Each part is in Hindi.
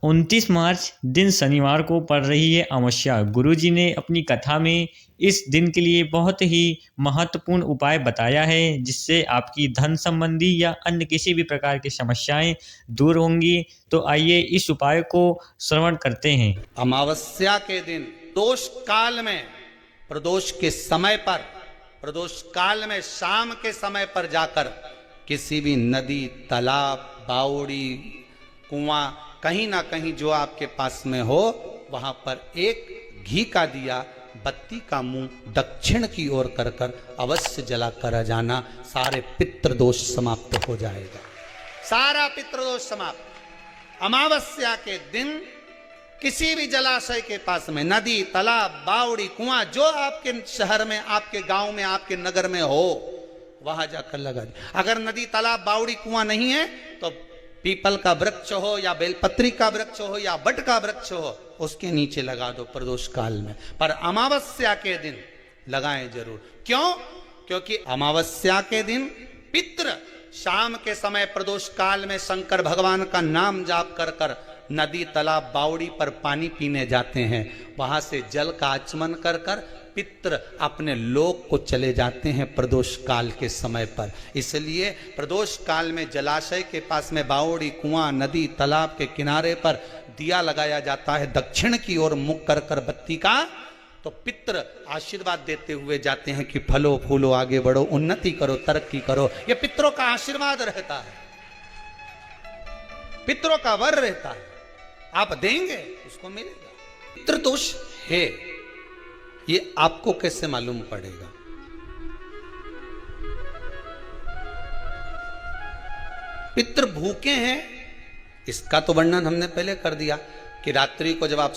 29 मार्च दिन शनिवार को पड़ रही है अमावस्या। गुरुजी ने अपनी कथा में इस दिन के लिए बहुत ही महत्वपूर्ण उपाय बताया है, जिससे आपकी धन संबंधी या अन्य किसी भी प्रकार की समस्याएं दूर होंगी। तो आइए इस उपाय को श्रवण करते हैं। अमावस्या के दिन दोष काल में, प्रदोष के समय पर, प्रदोष काल में शाम के समय पर जाकर किसी भी नदी, तालाब, बावड़ी, कुआं, कहीं ना कहीं जो आपके पास में हो, वहां पर एक घी का दिया, बत्ती का मुंह दक्षिण की ओर कर कर अवश्य जला कर जाना। सारे पितृदोष समाप्त हो जाएगा, सारा पितृदोष समाप्त। अमावस्या के दिन किसी भी जलाशय के पास में, नदी, तालाब, बावड़ी, कुआं, जो आपके शहर में, आपके गांव में, आपके नगर में हो, वहां जाकर लगा दे। अगर नदी, तालाब, बावड़ी, कुआं नहीं है तो पीपल का वृक्ष हो या बेलपत्री का वृक्ष हो या बट का वृक्ष हो, उसके नीचे लगा दो प्रदोष काल में। पर अमावस्या के दिन लगाएं जरूर। क्यों? क्योंकि अमावस्या के दिन पितृ शाम के समय प्रदोष काल में शंकर भगवान का नाम जाप कर कर नदी, तालाब, बावड़ी पर पानी पीने जाते हैं। वहां से जल का आचमन कर कर पितृ अपने लोक को चले जाते हैं प्रदोष काल के समय पर। इसलिए प्रदोष काल में जलाशय के पास में, बावड़ी, कुआं, नदी, तालाब के किनारे पर दिया लगाया जाता है दक्षिण की ओर मुख कर कर बत्ती का। तो पितृ आशीर्वाद देते हुए जाते हैं कि फलो फूलो, आगे बढ़ो, उन्नति करो, तरक्की करो। ये पितरों का आशीर्वाद रहता है, पितरों का वर रहता है। आप देंगे उसको मिलेगा। पितृदोष है, ये आपको कैसे मालूम पड़ेगा? पितृ भूखे हैं, इसका तो वर्णन हमने पहले कर दिया कि रात्रि को जब आप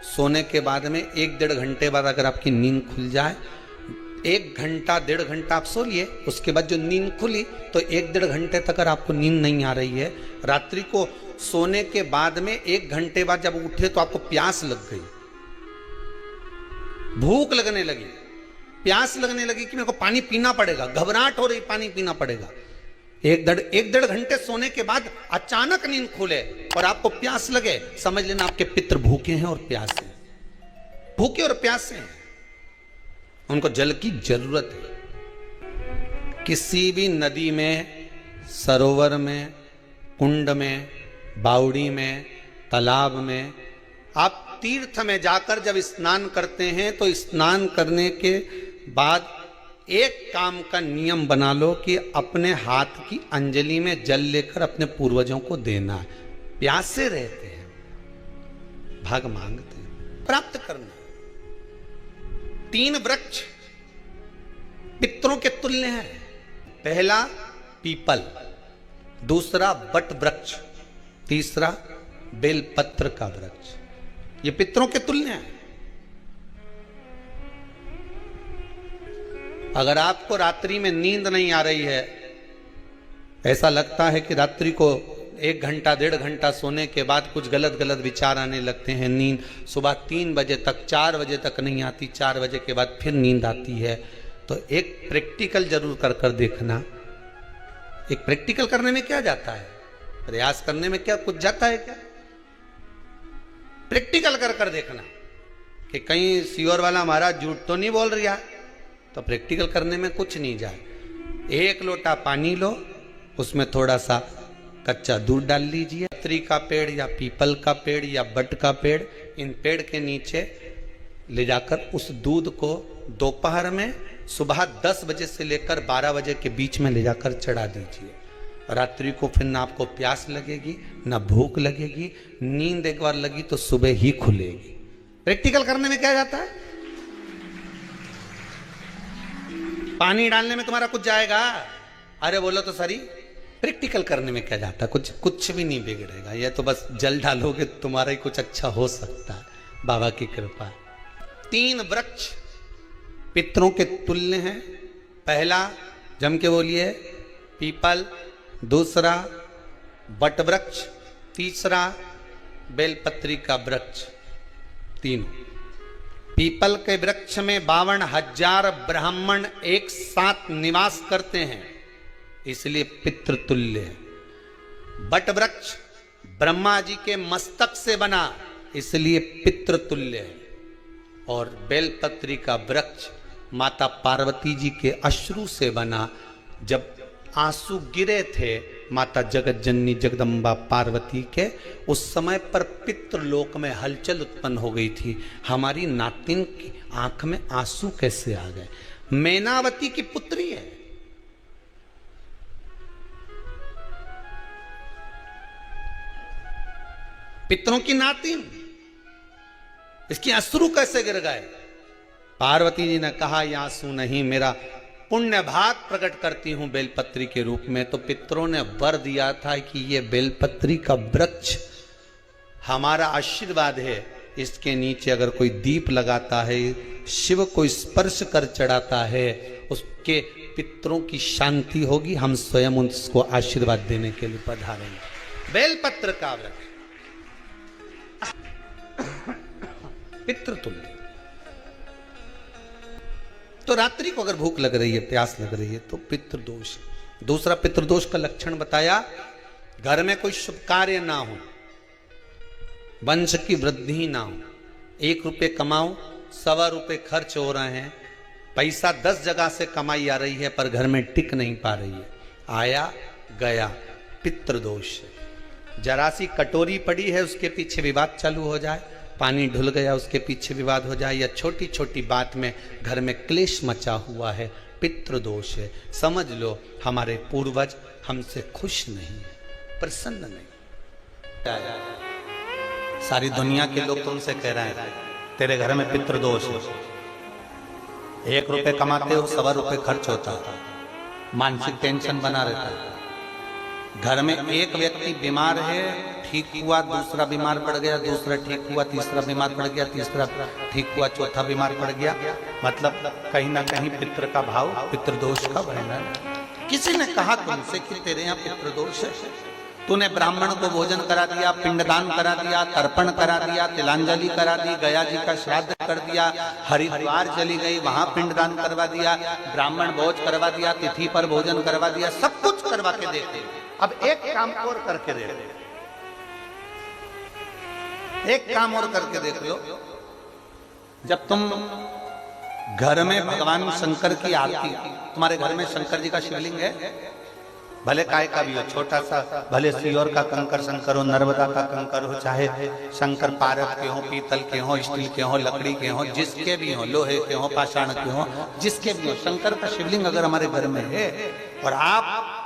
सोने के बाद में 1-1.5 घंटे बाद अगर आपकी नींद खुल जाए, 1 घंटा 1.5 घंटा आप सो लिए, उसके बाद जो नींद खुली तो 1-1.5 घंटे तक अगर आपको नींद नहीं आ रही है, रात्रि को सोने के बाद में 1 घंटे बाद जब उठे तो आपको प्यास लग गई, भूख लगने लगी, प्यास लगने लगी कि मेरे को पानी पीना पड़ेगा, घबराहट हो रही, पानी पीना पड़ेगा। 1-1.5 घंटे सोने के बाद अचानक नींद खुले और आपको प्यास लगे, समझ लेना आपके पितृ भूखे हैं और प्यासे हैं, भूखे और प्यासे हैं, उनको जल की जरूरत है। किसी भी नदी में, सरोवर में, कुंड में, बावड़ी में, तालाब में, आप तीर्थ में जाकर जब स्नान करते हैं तो स्नान करने के बाद एक काम का नियम बना लो कि अपने हाथ की अंजलि में जल लेकर अपने पूर्वजों को देना है। प्यासे रहते हैं, भाग मांगते हैं, प्राप्त करना। 3 वृक्ष पितरों के तुल्य हैं। पहला पीपल, दूसरा बट वृक्ष, तीसरा बेलपत्र का वृक्ष। ये पितरों के तुल्य हैं। अगर आपको रात्रि में नींद नहीं आ रही है, ऐसा लगता है कि रात्रि को 1 घंटा 1.5 घंटा सोने के बाद कुछ गलत गलत विचार आने लगते हैं, नींद सुबह 3 बजे तक, 4 बजे तक नहीं आती, 4 बजे के बाद फिर नींद आती है, तो एक प्रैक्टिकल जरूर कर कर देखना। एक प्रैक्टिकल करने में क्या जाता है, प्रयास करने में क्या कुछ जाता है क्या? प्रैक्टिकल कर कर देखना कि कहीं सीवर वाला महाराज झूठ तो नहीं बोल रहा, तो प्रैक्टिकल करने में कुछ नहीं जाए। 1 लोटा पानी लो, उसमें थोड़ा सा कच्चा दूध डाल लीजिए। पत्री का पेड़ या पीपल का पेड़ या बट का पेड़, इन पेड़ के नीचे ले जाकर उस दूध को दोपहर में सुबह 10 बजे से लेकर 12 बजे के बीच में ले जाकर चढ़ा दीजिए। रात्रि को फिर ना आपको प्यास लगेगी, ना भूख लगेगी, नींद एक बार लगी तो सुबह ही खुलेगी। प्रैक्टिकल करने में क्या जाता है? पानी डालने में तुम्हारा कुछ जाएगा? अरे बोलो तो सरी, प्रैक्टिकल करने में क्या जाता है? कुछ भी नहीं बिगड़ेगा। ये तो बस जल डालोगे तुम्हारा ही कुछ अच्छा हो सकता है, बाबा की कृपा। 3 वृक्ष पितरों के तुल्य हैं। पहला जम के बोलिए पीपल, दूसरा बट वृक्ष, तीसरा बेलपत्री का वृक्ष। तीनों पीपल के वृक्ष में 52,000 ब्राह्मण एक साथ निवास करते हैं, इसलिए पितृतुल्य है। बट वृक्ष ब्रह्मा जी के मस्तक से बना, इसलिए पितृतुल्य है। और बेलपत्री का वृक्ष माता पार्वती जी के अश्रु से बना। जब आंसू गिरे थे माता जगत जननी जगदम्बा पार्वती के, उस समय पर पितृलोक में हलचल उत्पन्न हो गई थी। हमारी नातिन की आंख में आंसू कैसे आ गए? मैनावती की पुत्री है, पितरों की नातिन, इसकी अश्रु कैसे गिर गए? पार्वती जी ने कहा ये आंसू नहीं, मेरा पुण्य भाग प्रकट करती हूं बेलपत्री के रूप में। तो पितरों ने वर दिया था कि ये बेलपत्री का वृक्ष हमारा आशीर्वाद है, इसके नीचे अगर कोई दीप लगाता है, शिव को स्पर्श कर चढ़ाता है, उसके पितरों की शांति होगी। हम स्वयं उसको आशीर्वाद देने के लिए पधारेंगे। बेलपत्र का वृक्ष पितृतुल्य। तो रात्रि को अगर भूख लग रही है, प्यास लग रही है, तो पितृदोष। दूसरा पितृदोष का लक्षण बताया, घर में कोई शुभ कार्य ना हो, वंश की वृद्धि ना हो। 1 रुपये कमाओ, 1.25 रुपये खर्च हो रहे हैं, पैसा 10 जगह से कमाई आ रही है पर घर में टिक नहीं पा रही है, आया गया, पितृदोष। जरा सी कटोरी पड़ी है, उसके पीछे विवाद चालू हो जाए, पानी ढुल गया उसके पीछे विवाद हो जाए, या छोटी छोटी बात में घर में क्लेश मचा हुआ है, पितृदोष है। समझ लो हमारे पूर्वज हमसे खुश नहीं, प्रसन्न नहीं। सारी दुनिया के लोग तुमसे कह रहे हैं तेरे घर में पितृदोष है। 1 रुपये कमाते हो, 1.25 रुपये खर्च होता है, मानसिक टेंशन बना रहता है। घर में एक व्यक्ति बीमार है, ठीक हुआ, दूसरा बीमार पड़ गया, दूसरा ठीक हुआ, तीसरा बीमार पड़ गया, तीसरा ठीक हुआ, चौथा बीमार पड़ गया। मतलब कहीं ना कहीं पितृ का भाव, पितृदोष का वर्णन। किसी ने कहा तुमसे कि तेरे यहाँ पितृदोष है, तूने ब्राह्मण को भोजन करा दिया, पिंडदान करा दिया, तर्पण करा दिया, तिलांजलि करा दी, गया जी का श्राद्ध कर दिया, हरिद्वार चली गई, वहां पिंडदान करवा दिया, ब्राह्मण भोज करवा दिया, तिथि पर भोजन करवा दिया, सब कुछ करवा के देते। अब एक काम और करके देख लो, एक काम और करके देख लो। जब तुम घर में भगवान शंकर की आरती, तुम्हारे घर में शंकर जी का शिवलिंग है, भले काय का भी हो, छोटा सा, भले सियोर का कंकर शंकर हो, नर्मदा का कंकर हो, चाहे शंकर पारद के हो, पीतल के हो, स्टील के हो, लकड़ी के हो, जिसके भी हो, लोहे के हो, पाषाण के हो, जिसके भी हो, शंकर का शिवलिंग अगर हमारे घर में है और आप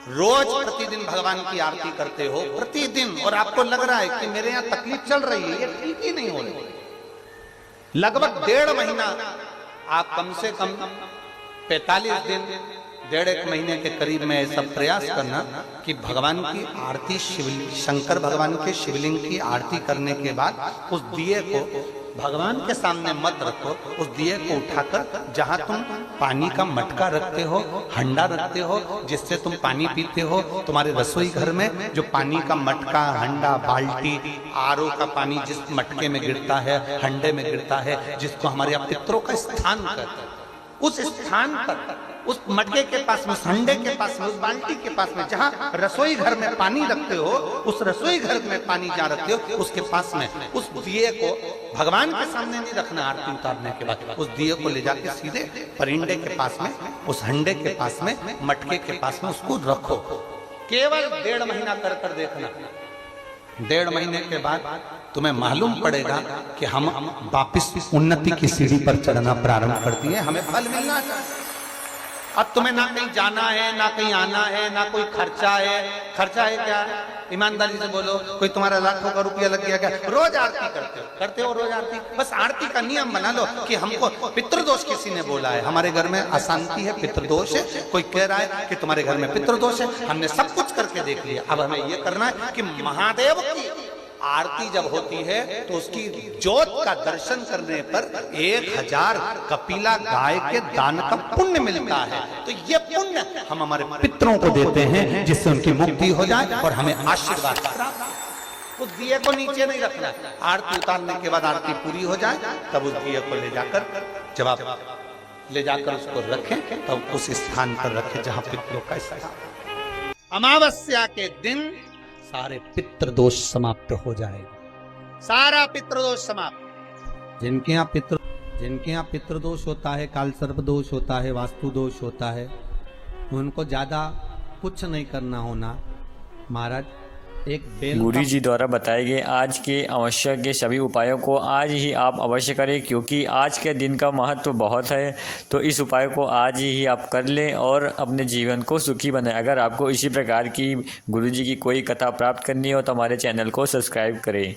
रोज प्रतिदिन भगवान की आरती करते हो, प्रतिदिन, और आपको लग रहा है कि मेरे यहाँ तकलीफ चल रही है, ये ठीक ही नहीं हो रही, लगभग 1.5 महीना आप कम से कम 45 दिन, 1.5 महीने के करीब में ऐसा प्रयास करना कि भगवान की आरती, शिवलिंग, शंकर भगवान के शिवलिंग की आरती करने के बाद उस दिए को भगवान के सामने मत रखो, उस दिए को उठाकर जहां तुम पानी का मटका रखते हो, हंडा रखते हो, जिससे तुम पानी पीते हो, तुम्हारे रसोई घर में जो पानी का मटका, हंडा, बाल्टी, आरओ का पानी जिस मटके में गिरता है, हंडे में गिरता है, जिसको हमारे पितरों का स्थान कहते हैं, उस स्थान पर, उस मटके के पास में, हंडे के पास में, उस बाल्टी के पास में, जहां रसोई घर में पानी रखते हो, उस रसोई घर में पानी जहां रखते हो, उसके पास में उस दिए को भगवान के सामने नहीं रखना। आरती उतारने के बाद उस दिए को ले जाके सीधे परिंडे के पास में, उस हंडे के पास में, मटके के पास में उसको रखो। केवल 1.5 महीना कर कर देखना। 1.5 महीने के बाद तुम्हें मालूम पड़ेगा कि हम वापिस उन्नति की सीढ़ी पर चढ़ना प्रारंभ कर दिए, हमें फल मिलना चाहिए। अब तुम्हें ना कहीं जाना है, ना कहीं आना है, ना कोई खर्चा है। खर्चा है क्या? ईमानदारी से बोलो, कोई तुम्हारा लाखों का रुपया लग गया क्या? रोज आरती करते हो रोज आरती। बस आरती का नियम बना लो कि हमको पितृदोष किसी ने बोला है, हमारे घर में अशांति है, पितृदोष है, कोई कह रहा है कि तुम्हारे घर में पितृदोष है, हमने सब कुछ करके देख लिया। अब हमें यह करना है कि महादेव की आरती जब होती है तो उसकी ज्योत का दर्शन करने पर 1000 कपिला गाय के दान का पुण्य मिलता है। तो ये पुण्य हम हमारे पितरों को देते हैं, जिससे उनकी मुक्ति हो जाए और हमें आशीर्वाद प्राप्त। उस दिए को नीचे नहीं रखना, आरती उतारने के बाद आरती पूरी हो जाए तब उस दिए को ले जाकर, जब आप ले जाकर उसको रखें तब उस स्थान पर रखें जहां पितरों का स्थान। अमावस्या के दिन सारे पितृदोष समाप्त हो जाएगा, सारा पितृदोष समाप्त। जिनके यहाँ पितृदोष होता है, काल सर्प दोष होता है, वास्तु दोष होता है, उनको ज्यादा कुछ नहीं करना होना महाराज। एक बेल गुरु जी द्वारा बताए गए आज के अवश्य के सभी उपायों को आज ही आप अवश्य करें, क्योंकि आज के दिन का महत्व बहुत है। तो इस उपाय को आज ही आप कर लें और अपने जीवन को सुखी बनाएं। अगर आपको इसी प्रकार की गुरु जी की कोई कथा प्राप्त करनी हो तो हमारे चैनल को सब्सक्राइब करें।